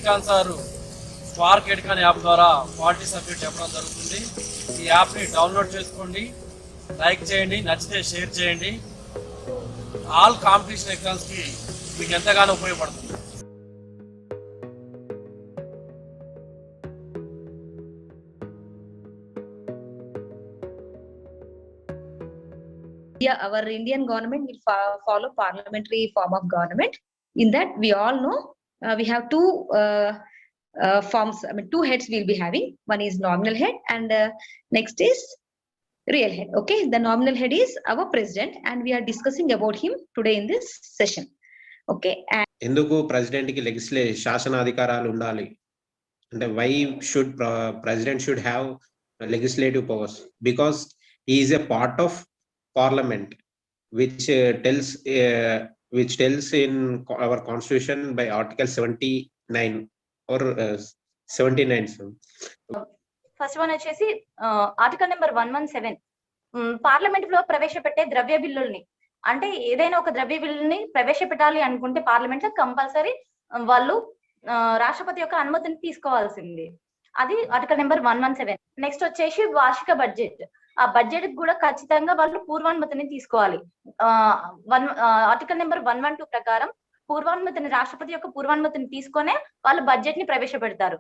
Srikanth sir SparkEducon app ద్వారా polity subject చెప్పడం జరుగుతుంది. ఈ యాప్ని డౌన్లోడ్ చేసుకోండి, లైక్ చేయండి, నచ్చితే షేర్ చేయండి. ఆల్ కాంపిటీషన్ ఎగ్జామ్స్కి మీకు ఎంతగానో ఉపయోగపడుతుంది. Our Indian government will follow parliamentary form of government. In that, we all know we have two forms. I mean, two heads we'll be having. One is nominal head, and next is real head. Okay, the nominal head is our president, and we are discussing about him today in this session. Okay. ఎందుకు president కి శాసనాధికారాలు ఉండాలి అంటే why should president should have legislative powers? Because he is a part of parliament, which tells in our constitution by article 79 or 79. First one వచ్చేసి article number 117 parliament లో ప్రవేశపెట్టే ద్రవ్య బిల్లుల్ని, అంటే ఏదైనా ఒక ద్రవ్య బిల్లుని ప్రవేశపెట్టాలి అనుకుంటే పార్లమెంట్ లో కంపల్సరీ వాళ్ళు రాష్ట్రపతి యొక్క అనుమతిని తీసుకోవాల్సింది. అది ఆర్టికల్ నెంబర్ 117. నెక్స్ట్ వచ్చేసి వార్షిక బడ్జెట్. ఆ బడ్జెట్ కూడా ఖచ్చితంగా వాళ్ళు పూర్వానుమతిని తీసుకోవాలి. ఆర్టికల్ నెంబర్ 112 ప్రకారం పూర్వానుమతిని, రాష్ట్రపతి యొక్క పూర్వానుమతిని తీసుకొనే వాళ్ళు బడ్జెట్ ని ప్రవేశపెడతారు.